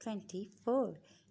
24,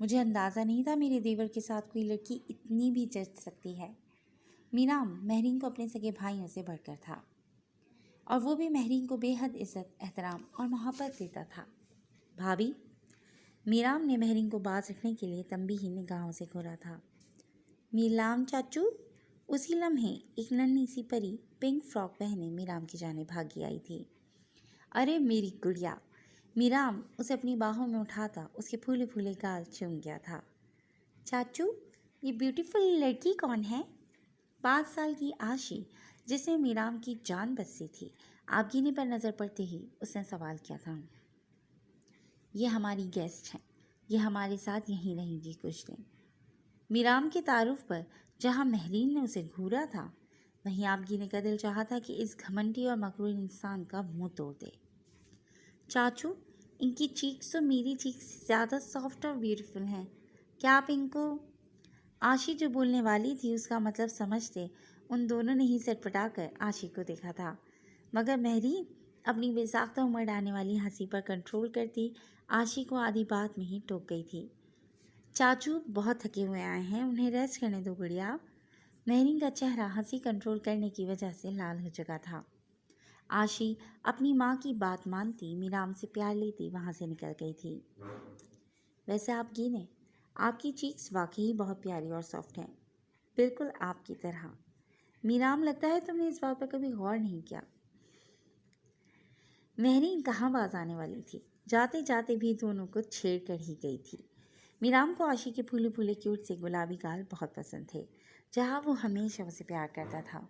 مجھے اندازہ نہیں تھا میرے دیور کے ساتھ کوئی لڑکی اتنی بھی جچ سکتی ہے۔ میرام مہرین کو اپنے سگے بھائیوں سے بڑھ کر تھا اور وہ بھی مہرین کو بے حد عزت، احترام اور محبت دیتا تھا۔ بھابھی، میرام نے مہرین کو باز رکھنے کے لیے تنبیہی نگاہوں سے گھورا تھا۔ میرام چاچو، اسی لمحے ایک ننھی سی پری پنک فراک پہنے میرام کی جانب بھاگی آئی تھی۔ ارے میری گڑیا! میرام اسے اپنی باہوں میں اٹھاتا اس کے پھولے پھولے گال چوم گیا تھا۔ چاچو، یہ بیوٹیفل لڑکی کون ہے؟ 5 سال کی آشی، جس میں میرام کی جان بسی تھی، آبگینی پر نظر پڑتے ہی اس نے سوال کیا تھا۔ یہ ہماری گیسٹ ہیں، یہ ہمارے ساتھ یہیں رہیں گی کچھ دن۔ میرام کے تعارف پر جہاں مہرین نے اسے گھورا تھا، وہیں آبگینی کا دل چاہا تھا کہ اس گھمنڈی اور مغرور انسان کا منہ توڑ دے۔ چاچو، ان کی چیکس تو میری چیکس سے زیادہ سافٹ اور بیوٹیفل ہیں، کیا آپ ان کو… آشی جو بولنے والی تھی اس کا مطلب سمجھتے ان دونوں نے ہی سٹ پٹا کر آشی کو دیکھا تھا، مگر مہرین اپنی بے ساختہ عمر ڈالنے والی ہنسی پر کنٹرول کرتی آشی کو آدھی بات میں ہی ٹوک گئی تھی۔ چاچو بہت تھکے ہوئے آئے ہیں، انہیں ریسٹ کرنے دو گڑیا۔ مہرین کا چہرہ ہنسی کنٹرول کرنے کی وجہ سے لال ہو چکا تھا۔ آشی اپنی ماں کی بات مانتی، میرام سے پیار لیتی وہاں سے نکل گئی تھی۔ ویسے آپ گینے، آپ کی چیکس واقعی بہت پیاری اور سافٹ ہیں، بالکل آپ کی طرح۔ میرام، لگتا ہے تم نے اس بات پر کبھی غور نہیں کیا۔ مہرین کہاں باز آنے والی تھی، جاتے جاتے بھی دونوں کو چھیڑ کر ہی گئی تھی۔ میرام کو آشی کے پھولے پھولے کیوٹ سے گلابی گال بہت پسند تھے، جہاں وہ ہمیشہ اسے پیار کرتا تھا،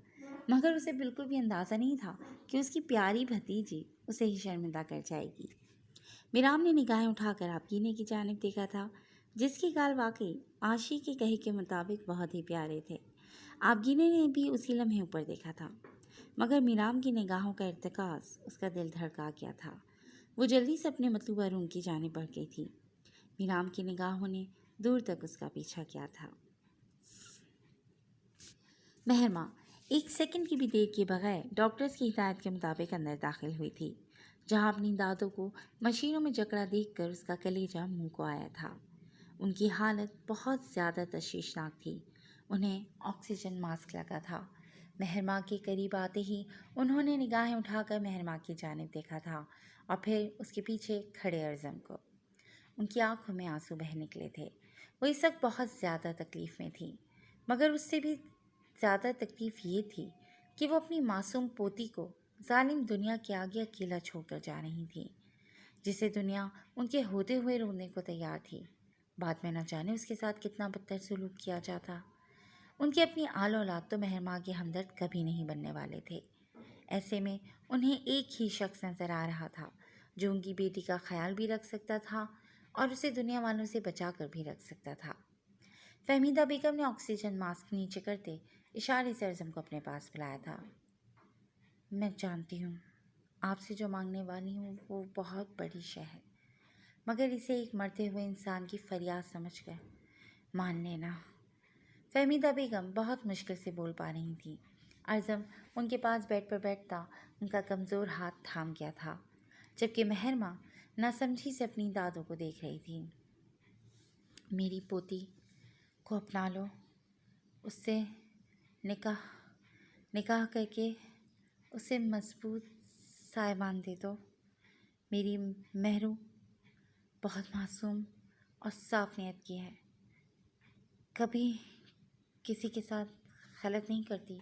مگر اسے بالکل بھی اندازہ نہیں تھا کہ اس کی پیاری بھتیجی اسے ہی شرمندہ کر جائے گی۔ میرام نے نگاہیں اٹھا کر آبگینے کی جانب دیکھا تھا، جس کے گال واقعی آشی کے کہے کے مطابق بہت ہی پیارے تھے۔ آبگینے نے بھی اسی لمحے اوپر دیکھا تھا، مگر میرام کی نگاہوں کا ارتکاز اس کا دل دھڑکا گیا تھا۔ وہ جلدی سے اپنے مطلوبہ روم کی جانب بڑھ گئی تھی۔ میرام کی نگاہوں نے دور تک اس کا پیچھا کیا تھا۔ مہرماں 1 سیکنڈ کی بھی دیر کے بغیر ڈاکٹرز کی ہدایت کے مطابق اندر داخل ہوئی تھی، جہاں اپنی دادوں کو مشینوں میں جکڑا دیکھ کر اس کا کلیجہ منہ کو آیا تھا۔ ان کی حالت بہت زیادہ تشویشناک تھی، انہیں آکسیجن ماسک لگا تھا۔ مہرماں کے قریب آتے ہی انہوں نے نگاہیں اٹھا کر مہرماں کی جانب دیکھا تھا اور پھر اس کے پیچھے کھڑے ارزم کو۔ ان کی آنکھوں میں آنسو بہہ نکلے تھے۔ وہ اس وقت بہت زیادہ تکلیف میں تھی، مگر اس سے بھی زیادہ تکلیف یہ تھی کہ وہ اپنی معصوم پوتی کو ظالم دنیا کے آگے اکیلا چھوڑ کر جا رہی تھی، جسے دنیا ان کے ہوتے ہوئے رونے کو تیار تھی۔ بعد میں نہ جانے اس کے ساتھ کتنا بدتر سلوک کیا جاتا۔ ان کی اپنی آل اولاد تو مہرماں کے ہمدرد کبھی نہیں بننے والے تھے۔ ایسے میں انہیں ایک ہی شخص نظر آ رہا تھا جو ان کی بیٹی کا خیال بھی رکھ سکتا تھا اور اسے دنیا والوں سے بچا کر بھی رکھ سکتا تھا۔ فہمیدہ بیگم نے آکسیجن ماسک نیچے کرتے اشارے سے ارزم کو اپنے پاس بلایا تھا۔ میں جانتی ہوں آپ سے جو مانگنے والی ہوں وہ بہت بڑی شے ہے، مگر اسے ایک مرتے ہوئے انسان کی فریاد سمجھ کر مان لینا۔ فہمیدہ بیگم بہت مشکل سے بول پا رہی تھی۔ ارزم ان کے پاس بیڈ پر بیٹھتا ان کا کمزور ہاتھ تھام گیا تھا، جبکہ مہرماں ناسمجھی سے اپنی دادوں کو دیکھ رہی تھی۔ میری پوتی کو اپنا لو، اس سے نکاح کر کے اسے مضبوط سایبان دے دو۔ میری مہرو بہت معصوم اور صاف نیت کی ہے، کبھی کسی کے ساتھ غلط نہیں کرتی۔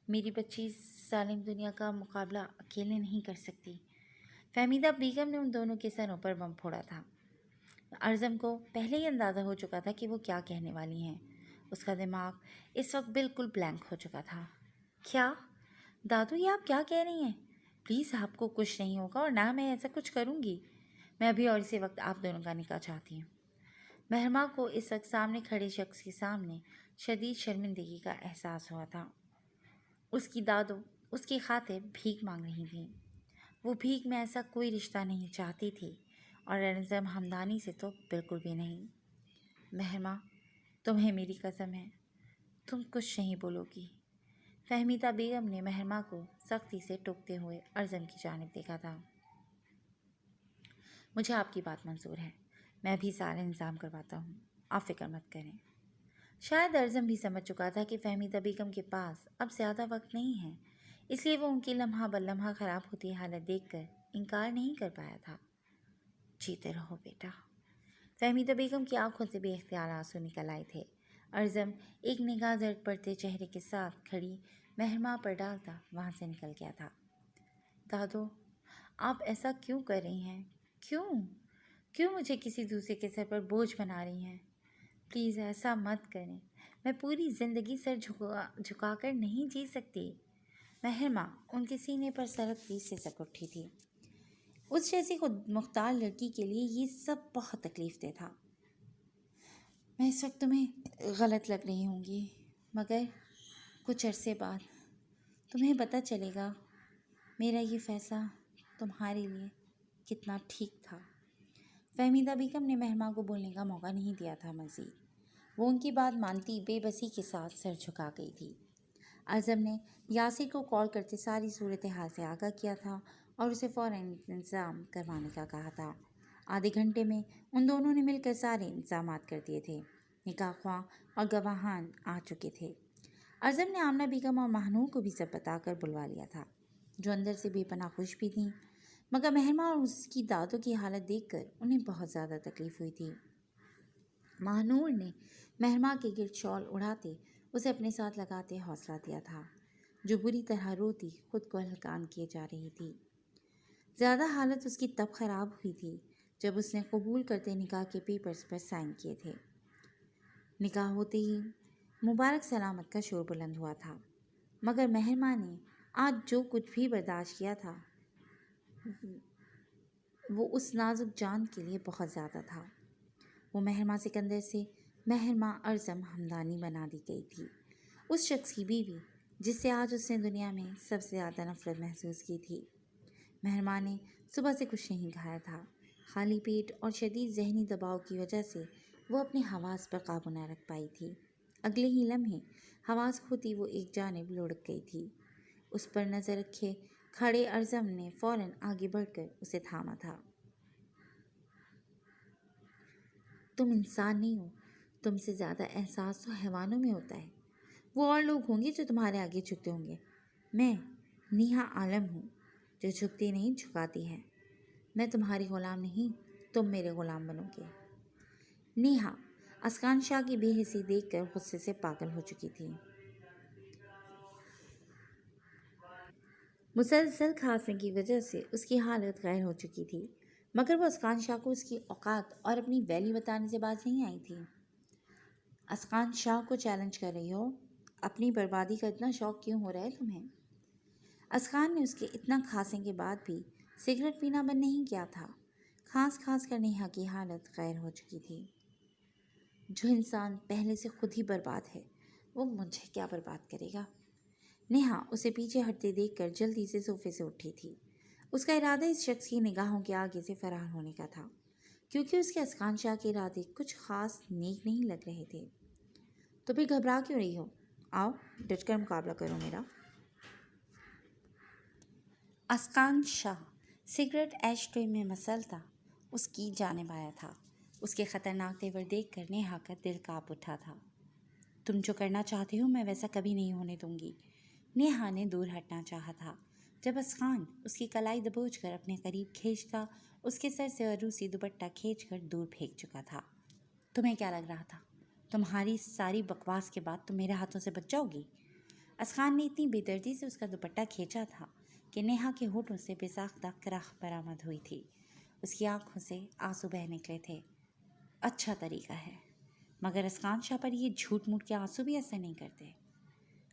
میری بچی ظالم دنیا کا مقابلہ اکیلے نہیں کر سکتی۔ فہمیدہ بیگم نے ان دونوں کے سروں پر بم پھوڑا تھا۔ ارزم کو پہلے ہی اندازہ ہو چکا تھا کہ وہ کیا کہنے والی ہیں۔ اس کا دماغ اس وقت بالکل بلینک ہو چکا تھا۔ کیا دادو، یہ آپ کیا کہہ رہی ہیں؟ پلیز، آپ کو کچھ نہیں ہوگا اور نہ میں ایسا کچھ کروں گی۔ میں ابھی اور اسی وقت آپ دونوں کا نکاح چاہتی ہوں۔ مہرماں کو اس وقت سامنے کھڑے شخص کے سامنے شدید شرمندگی کا احساس ہوا تھا۔ اس کی دادو اس کی خاطر بھیک مانگ رہی تھیں۔ وہ بھیک میں ایسا کوئی رشتہ نہیں چاہتی تھی اور ارزم ہمدانی سے تو بالکل بھی نہیں۔ مہرماں، تمہیں میری قسم ہے، تم کچھ نہیں بولو گی۔ فہمیدہ بیگم نے مہرماں کو سختی سے ٹوکتے ہوئے ارزم کی جانب دیکھا تھا۔ مجھے آپ کی بات منظور ہے، میں بھی سارا انتظام کرواتا ہوں۔ آپ فکر مت کریں۔ شاید ارزم بھی سمجھ چکا تھا کہ فہمیدہ بیگم کے پاس اب زیادہ وقت نہیں ہے، اس لیے وہ ان کی لمحہ بر لمحہ خراب ہوتی حالت دیکھ کر انکار نہیں کر پایا تھا۔ جیتے رہو بیٹا۔ فہمیدہ بیگم کی آنکھوں سے بے اختیار آنسو نکل آئے تھے۔ ارزم ایک نگاہ زرد پڑتے چہرے کے ساتھ کھڑی مہرماں پر ڈالتا وہاں سے نکل گیا تھا۔ دادو، آپ ایسا کیوں کر رہی ہیں؟ کیوں مجھے کسی دوسرے کے سر پر بوجھ بنا رہی ہیں؟ پلیز ایسا مت کریں، میں پوری زندگی سر جھکا کر نہیں جی سکتی۔ مہرماں ان کے سینے پر سرکتی سسک اٹھی تھی۔ اس جیسی خود مختار لڑکی کے لیے یہ سب بہت تکلیف دہ تھا۔ میں اس وقت تمہیں غلط لگ رہی ہوں گی، مگر کچھ عرصے بعد تمہیں پتہ چلے گا میرا یہ فیصلہ تمہارے لیے کتنا ٹھیک تھا۔ فہمیدہ بیگم نے مہرماں کو بولنے کا موقع نہیں دیا تھا مزید۔ وہ ان کی بات مانتی بے بسی کے ساتھ سر جھکا گئی تھی۔ ارزم نے یاسر کو کال کرتے ساری صورتحال سے آگاہ کیا تھا اور اسے فوراً انتظام کروانے کا کہا تھا۔ آدھے گھنٹے میں ان دونوں نے مل کر سارے انتظامات کر دیے تھے۔ نکاح خواں اور گواہان آ چکے تھے۔ ارزم نے آمنہ بیگم اور مہنور کو بھی سب بتا کر بلوا لیا تھا، جو اندر سے بے پناہ خوش بھی تھیں، مگر مہرماں اور اس کی دادوں کی حالت دیکھ کر انہیں بہت زیادہ تکلیف ہوئی تھی۔ مہنور نے مہرماں کے گرد شال اڑاتے اسے اپنے ساتھ لگاتے حوصلہ دیا تھا، جو بری طرح روتی خود کو ہلکان کیے جا رہی تھی۔ زیادہ حالت اس کی تب خراب ہوئی تھی جب اس نے قبول کرتے نکاح کے پیپرز پر سائن کیے تھے۔ نکاح ہوتے ہی مبارک سلامت کا شور بلند ہوا تھا، مگر مہرماں نے آج جو کچھ بھی برداشت کیا تھا وہ اس نازک جان کے لیے بہت زیادہ تھا۔ وہ مہرماں سکندر سے مہرماں ارزم ہمدانی بنا دی گئی تھی، اس شخص کی بیوی جس سے آج اس نے دنیا میں سب سے زیادہ نفرت محسوس کی تھی۔ مہرماں نے صبح سے کچھ نہیں کھایا تھا۔ خالی پیٹ اور شدید ذہنی دباؤ کی وجہ سے وہ اپنے حواس پر قابو نہ رکھ پائی تھی۔ اگلے ہی لمحے حواس کھوتی وہ ایک جانب لڑک گئی تھی۔ اس پر نظر رکھے کھڑے ارزم نے فوراً آگے بڑھ کر اسے تھاما تھا۔ تم انسان نہیں ہو، تم سے زیادہ احساس تو حیوانوں میں ہوتا ہے۔ وہ اور لوگ ہوں گے جو تمہارے آگے جھکتے ہوں گے، میں نیہا عالم ہوں جو جھکتی نہیں جھکاتی ہے۔ میں تمہاری غلام نہیں، تم میرے غلام بنو گے۔ نیہا اسکان شاہ کی بے حسی دیکھ کر غصے سے پاگل ہو چکی تھی۔ مسلسل کھانسنے کی وجہ سے اس کی حالت غیر ہو چکی تھی، مگر وہ اسکان شاہ کو اس کی اوقات اور اپنی ویلیو بتانے سے باز نہیں آئی تھی۔ اسکان شاہ کو چیلنج کر رہی ہو؟ اپنی بربادی کا اتنا شوق کیوں ہو رہا ہے تمہیں؟ اسکان نے اس کے اتنا کھانسنے کے بعد بھی سگریٹ پینا بند نہیں کیا تھا۔ کھانس کر نیہا کی حالت غیر ہو چکی تھی۔ جو انسان پہلے سے خود ہی برباد ہے وہ مجھے کیا برباد کرے گا؟ نیہا اسے پیچھے ہٹتے دیکھ کر جلدی سے صوفے سے اٹھی تھی۔ اس کا ارادہ اس شخص کی نگاہوں کے آگے سے فرار ہونے کا تھا، کیونکہ اس کے اسکان شاہ کے ارادے کچھ خاص نیک نہیں لگ رہے تھے۔ تو پھر گھبرا کیوں رہی ہو؟ آؤ ڈٹ کر مقابلہ کرو میرا۔ اسکان شاہ سگریٹ ایش ٹرے میں مسلتا اس کی جانب آیا تھا۔ اس کے خطرناک تیور دیکھ کر نیہا کا دل کانپ اٹھا تھا۔ تم جو کرنا چاہتے ہو میں ویسا کبھی نہیں ہونے دوں گی۔ نیہا نے دور ہٹنا چاہا تھا، جب اسکان اس کی کلائی دبوچ کر اپنے قریب کھینچتا اس کے سر سے عروسی دوپٹہ کھینچ کر دور پھینک چکا تھا۔ تمہیں کیا لگ رہا تھا تمہاری ساری بکواس کے بعد تم میرے ہاتھوں سے بچ جاؤ گی؟ اسکان نے اتنی بے دردی سے اس کا دوپٹہ کھینچا تھا کہ نیہا کے ہونٹوں سے بے ساختہ کراہ برآمد ہوئی تھی۔ اس کی آنکھوں سے آنسو بہہ نکلے تھے۔ اچھا طریقہ ہے، مگر اسکان شاہ پر یہ جھوٹ موٹ کے آنسو بھی اثر نہیں کرتے۔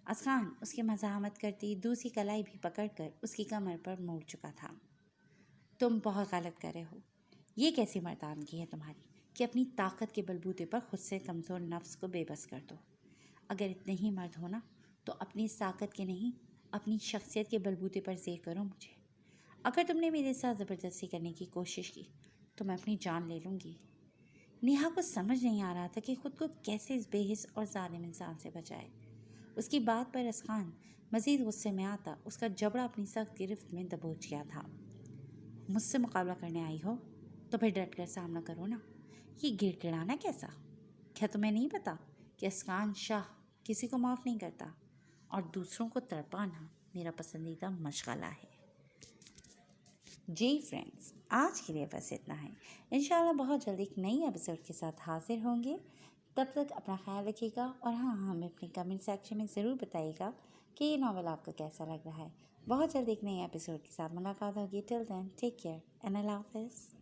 اسکان اس کی مزاحمت کرتی دوسری کلائی بھی پکڑ کر اس کی کمر پر موڑ چکا تھا۔ تم بہت غلط کر رہے ہو۔ یہ کیسی مردانگی ہے تمہاری کہ اپنی طاقت کے بلبوتے پر خود سے کمزور نفس کو بے بس کر دو؟ اگر اتنے ہی مرد ہونا تو اپنی اس طاقت کے نہیں، اپنی شخصیت کے بلبوتے پر زیر کرو مجھے۔ اگر تم نے میرے ساتھ زبردستی کرنے کی کوشش کی تو میں اپنی جان لے لوں گی۔ نیہا کو سمجھ نہیں آ رہا تھا کہ خود کو کیسے اس بے حس اور ظالم انسان سے بچائے۔ اس کی بات پر اسکان مزید غصے میں آتا اس کا جبڑا اپنی سخت گرفت میں دبوچ گیا تھا۔ مجھ سے مقابلہ کرنے آئی ہو تو پھر ڈٹ کر سامنا کرو نا، یہ گڑ گڑانا کیسا؟ کیا تمہیں نہیں پتا کہ اسکان شاہ کسی کو معاف نہیں کرتا اور دوسروں کو تڑپانا میرا پسندیدہ مشغلہ ہے۔ جی فرینڈز، آج کے لیے بس اتنا ہے۔ انشاءاللہ بہت جلد ایک نئی ایپیسوڈ کے ساتھ حاضر ہوں گے۔ تب تک اپنا خیال رکھیے گا اور ہاں ہمیں اپنے کمنٹ سیکشن میں ضرور بتائیے گا کہ یہ ناول آپ کو کیسا لگ رہا ہے۔ بہت جلد ایک نئی ایپیسوڈ کے ساتھ ملاقات ہوگی۔ ٹل دین ٹیک کیئر اینڈ اللہ حافظ۔